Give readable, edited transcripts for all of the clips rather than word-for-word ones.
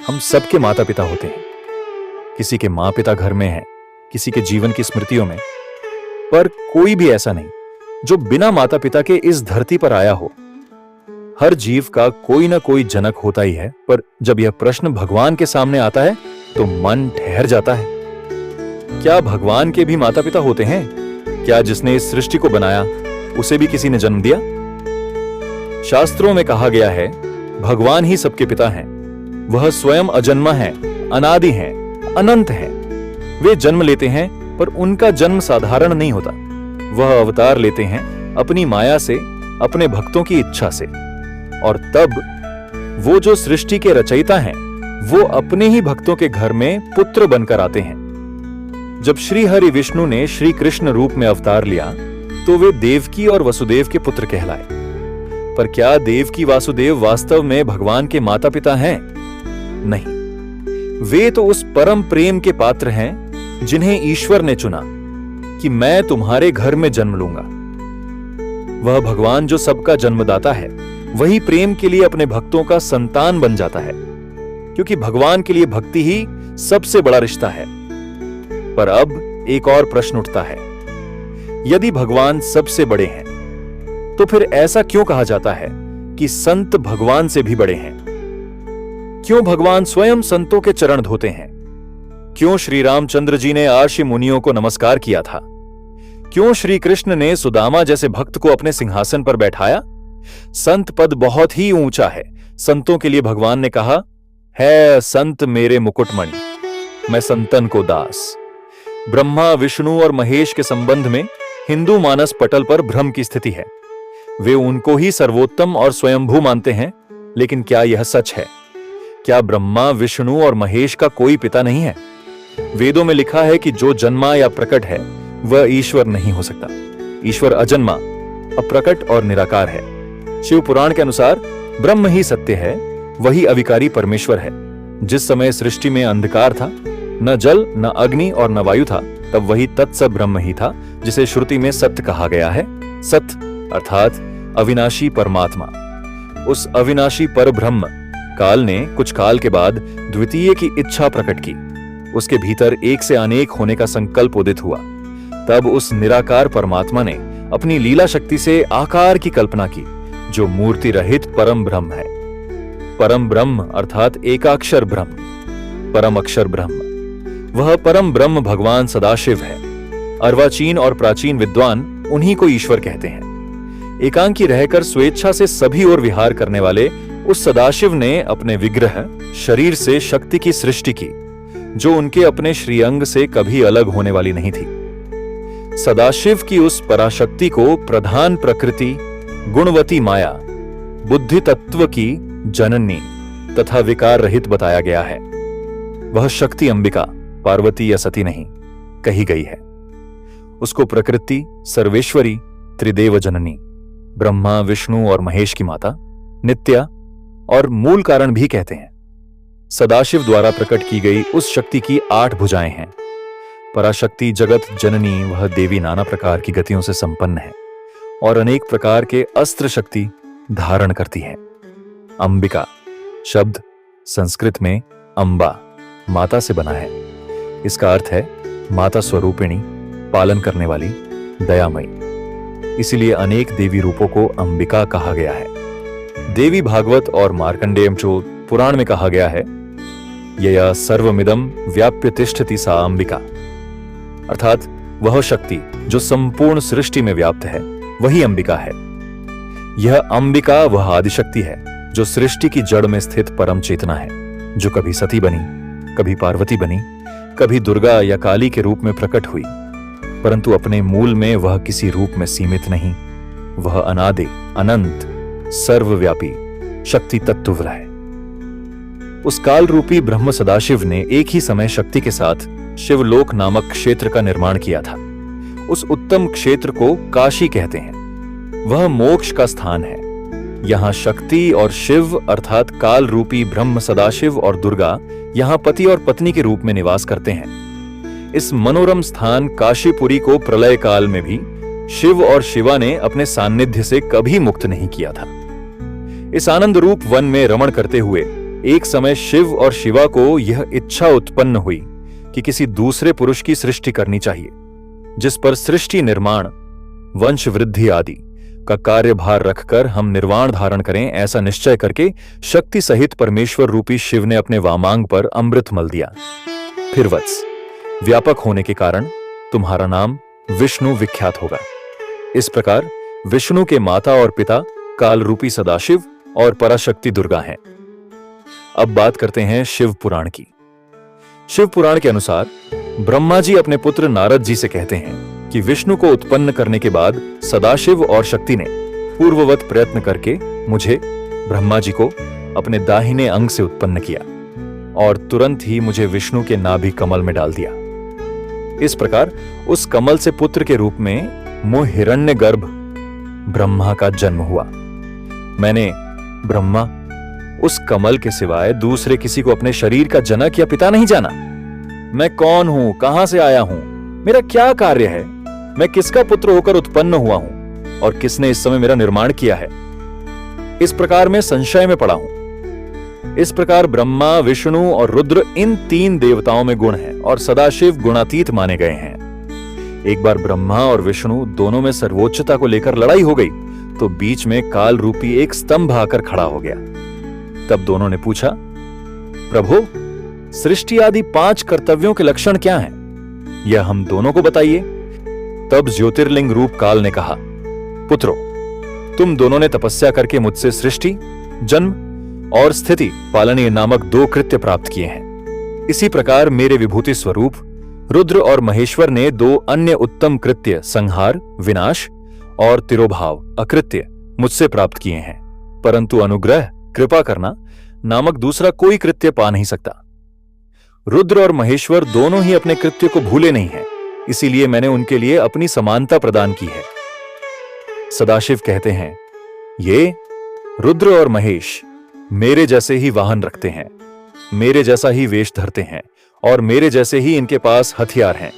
हम सबके माता पिता होते हैं। किसी के माँ पिता घर में हैं, किसी के जीवन की स्मृतियों में, पर कोई भी ऐसा नहीं जो बिना माता पिता के इस धरती पर आया हो। हर जीव का कोई ना कोई जनक होता ही है, पर जब यह प्रश्न भगवान के सामने आता है तो मन ठहर जाता है। क्या भगवान के भी माता पिता होते हैं? क्या जिसने इस सृष्टि को बनाया उसे भी किसी ने जन्म दिया? शास्त्रों में कहा गया है, भगवान ही सबके पिता हैं। वह स्वयं अजन्मा है, अनादि हैं, अनंत हैं। वे जन्म लेते हैं, पर उनका जन्म साधारण नहीं होता। वह अवतार लेते हैं अपनी माया से, अपने भक्तों की इच्छा से, और तब वो जो सृष्टि के रचयिता हैं, वो अपने ही भक्तों के घर में पुत्र बनकर आते हैं। जब श्री हरि विष्णु ने श्री कृष्ण रूप में अवतार लिया तो वे देवकी और वसुदेव के पुत्र कहलाए। पर क्या देवकी वासुदेव वास्तव में भगवान के माता पिता हैं? नहीं, वे तो उस परम प्रेम के पात्र हैं जिन्हें ईश्वर ने चुना कि मैं तुम्हारे घर में जन्म लूंगा। वह भगवान जो सबका जन्मदाता है, वही प्रेम के लिए अपने भक्तों का संतान बन जाता है, क्योंकि भगवान के लिए भक्ति ही सबसे बड़ा रिश्ता है। पर अब एक और प्रश्न उठता है, यदि भगवान सबसे बड़े हैं तो फिर ऐसा क्यों कहा जाता है कि संत भगवान से भी बड़े हैं? क्यों भगवान स्वयं संतों के चरण धोते हैं? क्यों श्री रामचंद्र जी ने आर्षि मुनियों को नमस्कार किया था? क्यों श्री कृष्ण ने सुदामा जैसे भक्त को अपने सिंहासन पर बैठाया? संत पद बहुत ही ऊंचा है। संतों के लिए भगवान ने कहा, है संत मेरे मुकुटमणि, मैं संतन को दास। ब्रह्मा, विष्णु और महेश के संबंध में हिंदू मानस पटल पर भ्रम की स्थिति है। वे उनको ही सर्वोत्तम और स्वयंभू मानते हैं, लेकिन क्या यह सच है? क्या ब्रह्मा, विष्णु और महेश का कोई पिता नहीं है? वेदों में लिखा है कि जो जन्मा या प्रकट है वह ईश्वर नहीं हो सकता। ईश्वर अजन्मा, अप्रकट और निराकार है। शिव पुराण के अनुसार ब्रह्म ही सत्य है, वही अविकारी परमेश्वर है। जिस समय सृष्टि में अंधकार था, न जल, न अग्नि और न वायु था, तब वही तत्सत ब्रह्म ही था जिसे श्रुति में सत्य कहा गया है। सत्य अर्थात अविनाशी परमात्मा। उस अविनाशी पर ब्रह्म काल ने कुछ काल के बाद द्वितीय की इच्छा प्रकट की। उसके भीतर एक से अनेक होने का संकल्प उदित हुआ। तब उस निराकार परमात्मा ने अपनी लीला शक्ति से आकार की कल्पना की, जो मूर्ति रहित परम ब्रह्म है। परम ब्रह्म अर्थात एकाक्षर ब्रह्म, परम अक्षर ब्रह्म। वह परम ब्रह्म भगवान सदाशिव है। अर्वाचीन और प्राचीन विद्वान उन्हीं को ईश्वर कहते हैं। एकांकी रहकर स्वेच्छा से सभी ओर विहार करने वाले उस सदाशिव ने अपने विग्रह शरीर से शक्ति की सृष्टि की, जो उनके अपने श्रीअंग से कभी अलग होने वाली नहीं थी। सदाशिव की उस पराशक्ति को प्रधान प्रकृति, गुणवती माया, बुद्धि तत्व की जननी तथा विकार रहित बताया गया है। वह शक्ति अंबिका, पार्वती या सती नहीं कही गई है। उसको प्रकृति, सर्वेश्वरी, त्रिदेव जननी, ब्रह्मा, विष्णु और महेश की माता, नित्या और मूल कारण भी कहते हैं। सदाशिव द्वारा प्रकट की गई उस शक्ति की 8 भुजाएं हैं। पराशक्ति जगत जननी, वह देवी नाना प्रकार की गतियों से संपन्न है और अनेक प्रकार के अस्त्र शक्ति धारण करती है। अंबिका शब्द संस्कृत में अंबा, माता से बना है। इसका अर्थ है माता स्वरूपिणी, पालन करने वाली, दयामयी। इसीलिए अनेक देवी रूपों को अंबिका कहा गया है। देवी भागवत और मार्कंडेय पुराण में कहा गया है, यया सर्वमिदं व्याप्य तिष्ठति सा अंबिका, अर्थात वह शक्ति जो संपूर्ण सृष्टि में व्याप्त है, वही अंबिका है। यह अंबिका वह आदिशक्ति है जो सृष्टि की जड़ में स्थित परम चेतना है, जो कभी सती बनी, कभी पार्वती बनी, कभी दुर्गा या काली के रूप में प्रकट हुई, परंतु अपने मूल में वह किसी रूप में सीमित नहीं। वह अनादि, अनंत, सर्वव्यापी शक्ति तत्व है। उस काल रूपी ब्रह्म सदाशिव ने एक ही समय शक्ति के साथ शिवलोक नामक क्षेत्र का निर्माण किया था। उस उत्तम क्षेत्र को काशी कहते हैं। वह मोक्ष का स्थान है। यहां शक्ति और शिव अर्थात काल रूपी ब्रह्म सदाशिव और दुर्गा यहां पति और पत्नी के रूप में निवास करते हैं। इस मनोरम स्थान काशीपुरी को प्रलय काल में भी शिव और शिवा ने अपने सान्निध्य से कभी मुक्त नहीं किया था। इस आनंद रूप वन में रमण करते हुए एक समय शिव और शिवा को यह इच्छा उत्पन्न हुई कि किसी दूसरे पुरुष की सृष्टि करनी चाहिए, जिस पर सृष्टि निर्माण, वंश वृद्धि आदि का कार्यभार रखकर हम निर्वाण धारण करें, ऐसा निश्चय करके शक्ति सहित परमेश्वर रूपी शिव ने अपने वामांग पर अमृत मल दिया। फिर वत्स, व्यापक होने के कारण तुम्हारा नाम विष्णु विख्यात होगा। इस प्रकार विष्णु के माता और पिता काल रूपी सदाशिव और पराशक्ति दुर्गा हैं। अब बात करते हैं शिव पुराण की। शिव पुराण के अनुसार ब्रह्मा जी अपने पुत्र नारद जी से कहते हैं कि विष्णु को उत्पन्न करने के बाद सदाशिव और शक्ति ने पूर्ववत प्रयत्न करके मुझे, ब्रह्मा जी को, अपने दाहिने अंग से उत्पन्न किया और तुरंत ही मुझे विष्णु के नाभि कमल में डाल दिया। इस प्रकार उस कमल से पुत्र के रूप में मुझ हिरण्यगर्भ ब्रह्मा का जन्म हुआ। मैंने, ब्रह्मा, उस कमल के सिवाय दूसरे किसी को अपने शरीर का जनक या पिता नहीं जाना। मैं कौन हूं, कहां से आया हूं, मेरा क्या कार्य है, मैं किसका पुत्र होकर उत्पन्न हुआ हूं और किसने इस समय मेरा निर्माण किया है, इस प्रकार मैं संशय में पड़ा हूं। इस प्रकार ब्रह्मा, विष्णु और रुद्र इन तीन देवताओं में गुण है और सदाशिव गुणातीत माने गए हैं। एक बार ब्रह्मा और विष्णु दोनों में सर्वोच्चता को लेकर लड़ाई हो गई तो बीच में काल रूपी एक स्तंभ आकर खड़ा हो गया। तब दोनों ने पूछा, प्रभु, सृष्टि आदि 5 कर्तव्यों के लक्षण क्या हैं? यह हम दोनों को बताइए। तब ज्योतिर्लिंग रूप काल ने कहा, पुत्रों, तुम दोनों ने तपस्या करके मुझसे सृष्टि, जन्म और स्थिति पालनीय नामक 2 कृत्य प्राप्त किए हैं। इसी प्रकार मेरे विभूति स्वरूप रुद्र और महेश्वर ने 2 अन्य उत्तम कृत्य, संहार, विनाश और तिरोभाव, अकृत्य, मुझसे प्राप्त किए हैं, परंतु अनुग्रह, कृपा करना नामक दूसरा कोई कृत्य पा नहीं सकता। रुद्र और महेश्वर दोनों ही अपने कृत्य को भूले नहीं हैं, इसीलिए मैंने उनके लिए अपनी समानता प्रदान की है। सदाशिव कहते हैं, ये रुद्र और महेश मेरे जैसे ही वाहन रखते हैं, मेरे जैसा ही वेश धरते हैं और मेरे जैसे ही इनके पास हथियार हैं।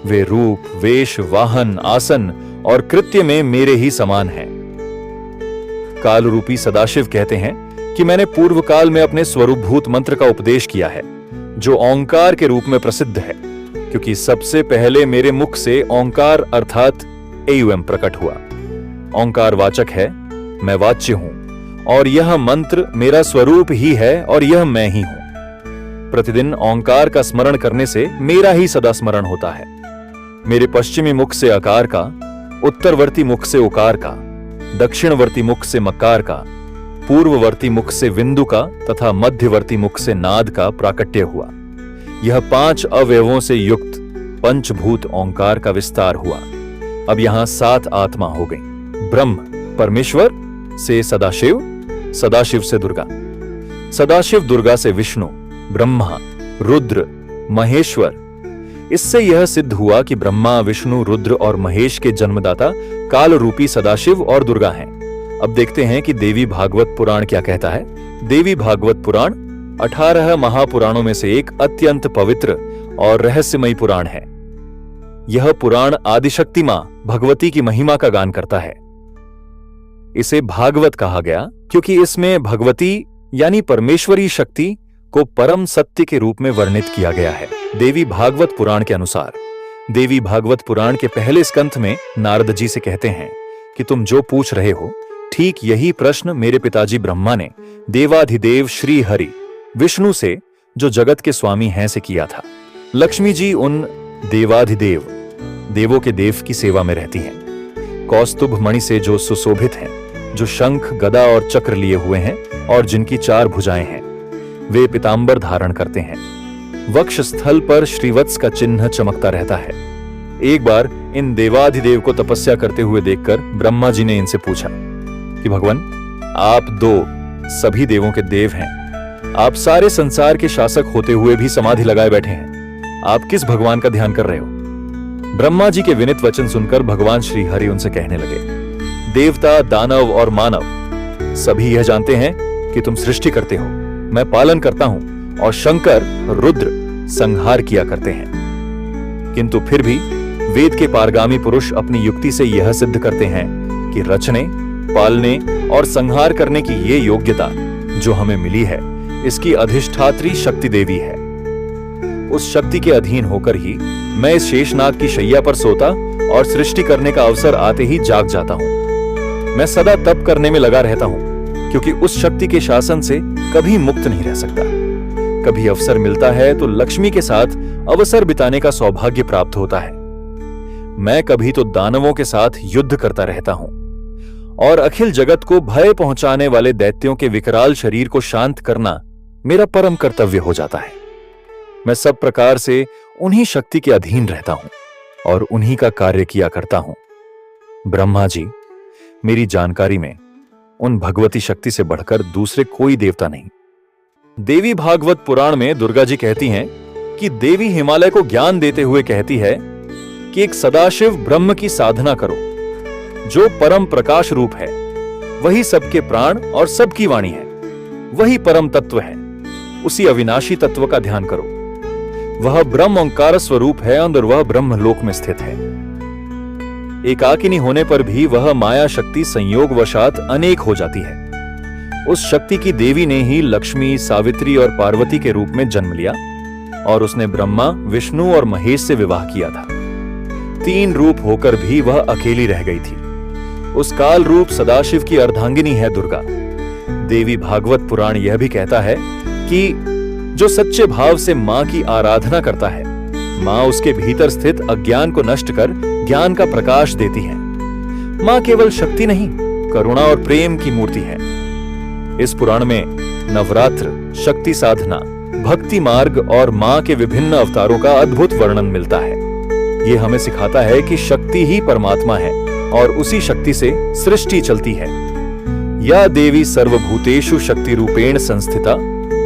वे रूप, वेश, वाहन, आसन और कृत्य में मेरे ही समान हैं। काल रूपी सदाशिव कहते हैं कि मैंने पूर्व काल में अपने स्वरूपभूत मंत्र का उपदेश किया है, जो ओंकार के रूप में प्रसिद्ध है, क्योंकि सबसे पहले मेरे मुख से ओंकार अर्थात एयुएम प्रकट हुआ। ओंकार वाचक है, मैं वाच्य हूं और यह मंत्र मेरा स्वरूप ही है और यह मैं ही हूं। प्रतिदिन ओंकार का स्मरण करने से मेरा ही सदा स्मरण होता है। मेरे पश्चिमी मुख से अकार का, उत्तरवर्ती मुख से उकार का, दक्षिणवर्ती मुख से मकार का, पूर्ववर्ती मुख से विंदु का तथा मध्यवर्ती मुख से नाद का प्राकट्य हुआ। यह 5 अवयवों से युक्त पंचभूत ओंकार का विस्तार हुआ। अब यहां 7 आत्मा हो गई। ब्रह्म परमेश्वर से सदाशिव, सदाशिव से दुर्गा, सदाशिव दुर्गा से विष्णु, ब्रह्मा, रुद्र, महेश्वर। इससे यह सिद्ध हुआ कि ब्रह्मा, विष्णु, रुद्र और महेश के जन्मदाता काल रूपी सदाशिव और दुर्गा हैं। अब देखते हैं कि देवी भागवत पुराण क्या कहता है। देवी भागवत पुराण 18 महापुराणों में से एक अत्यंत पवित्र और रहस्यमयी पुराण है। यह पुराण आदिशक्ति मां भगवती की महिमा का गान करता है। इसे भागवत कहा गया क्योंकि इसमें भगवती यानी परमेश्वरी शक्ति को परम सत्य के रूप में वर्णित किया गया है। देवी भागवत पुराण के अनुसार देवी भागवत पुराण के पहले स्कंध में नारद जी से कहते हैं कि तुम जो पूछ रहे हो, ठीक यही प्रश्न मेरे पिताजी ब्रह्मा ने देवाधिदेव श्री हरि विष्णु से, जो जगत के स्वामी हैं, से किया था। लक्ष्मी जी उन देवाधिदेव देवों के देव की सेवा में रहती हैं। कौस्तुभ मणि से जो सुशोभित हैं, जो शंख, गदा और चक्र लिए हुए हैं और जिनकी 4 भुजाएं हैं, वे पीतांबर धारण करते हैं। वक्ष स्थल पर श्रीवत्स का चिन्ह चमकता रहता है। एक बार इन देवाधिदेव को तपस्या करते हुए देखकर ब्रह्मा जी ने इनसे पूछा कि भगवान, आप 2 सभी देवों के देव हैं, आप सारे संसार के शासक होते हुए भी समाधि लगाए बैठे हैं, आप किस भगवान का ध्यान कर रहे हो? ब्रह्मा जी के विनित वचन सुनकर भगवान श्री हरि उनसे कहने लगे, देवता, दानव और मानव सभी यह जानते हैं कि तुम सृष्टि करते हो, मैं पालन करता हूं और शंकर, रुद्र संहार किया करते हैं। किंतु फिर भी वेद के पारगामी पुरुष अपनी युक्ति से यह सिद्ध करते हैं कि रचने, पालने और संहार करने की ये योग्यता जो हमें मिली है, इसकी अधिष्ठात्री शक्ति देवी है। उस शक्ति के अधीन होकर ही मैं इस शेषनाग की शैया पर सोता और सृष्टि करने का अवसर आते ही जाग जाता हूं। मैं सदा तप करने में लगा रहता हूं, क्योंकि उस शक्ति के शासन से कभी मुक्त नहीं रह सकता। कभी अवसर मिलता है तो लक्ष्मी के साथ अवसर बिताने का सौभाग्य प्राप्त होता है। मैं कभी तो दानवों के साथ युद्ध करता रहता हूं और अखिल जगत को भय पहुंचाने वाले दैत्यों के विकराल शरीर को शांत करना मेरा परम कर्तव्य हो जाता है। मैं सब प्रकार से उन्हीं शक्ति के अधीन रहता हूं और उन्हीं का कार्य किया करता हूं। ब्रह्मा जी, मेरी जानकारी में उन भगवती शक्ति से बढ़कर दूसरे कोई देवता नहीं। देवी भागवत पुराण में दुर्गा जी कहती हैं कि देवी हिमालय को ज्ञान देते हुए कहती है कि एक सदाशिव ब्रह्म की साधना करो, जो परम प्रकाश रूप है, वही सबके प्राण और सबकी वाणी है, वही परम तत्व है। उसी अविनाशी तत्व का ध्यान करो। वह ब्रह्म ओंकार स्वरूप है और वह ब्रह्मलोक में स्थित है। एकाकिनी होने पर भी वह माया शक्ति संयोगवशात अनेक हो जाती है। उस शक्ति की देवी ने ही लक्ष्मी, सावित्री और पार्वती के रूप में जन्म लिया और उसने ब्रह्मा, विष्णु और महेश से विवाह किया था। 3 रूप होकर भी वह अकेली रह गई थी। उस काल रूप सदाशिव की अर्धांगिनी है दुर्गा। देवी भागवत पुराण यह भी कहता है कि जो सच्चे भाव से मां की आराधना करता है, मां उसके भीतर स्थित अज्ञान को नष्ट कर ज्ञान का प्रकाश देती है। मां केवल शक्ति नहीं, करुणा और प्रेम की मूर्ति है। इस पुराण में नवरात्र, शक्ति साधना, भक्ति मार्ग और मां के विभिन्न अवतारों का अद्भुत वर्णन मिलता है। यह हमें सिखाता है कि शक्ति ही परमात्मा है और उसी शक्ति से सृष्टि चलती है। या देवी सर्वभूतेषु शक्ति रूपेण संस्थिता,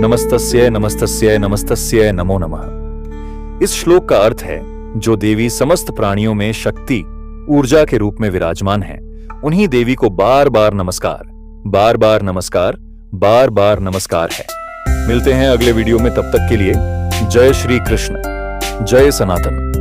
नमस्तस्यै नमस्तस्यै नमस्तस्यै नमो नमः। इस श्लोक का अर्थ है, जो देवी समस्त प्राणियों में शक्ति, ऊर्जा के रूप में विराजमान है, उन्हीं देवी को बार बार नमस्कार, बार बार नमस्कार, बार बार नमस्कार है। मिलते हैं अगले वीडियो में, तब तक के लिए जय श्री कृष्ण, जय सनातन।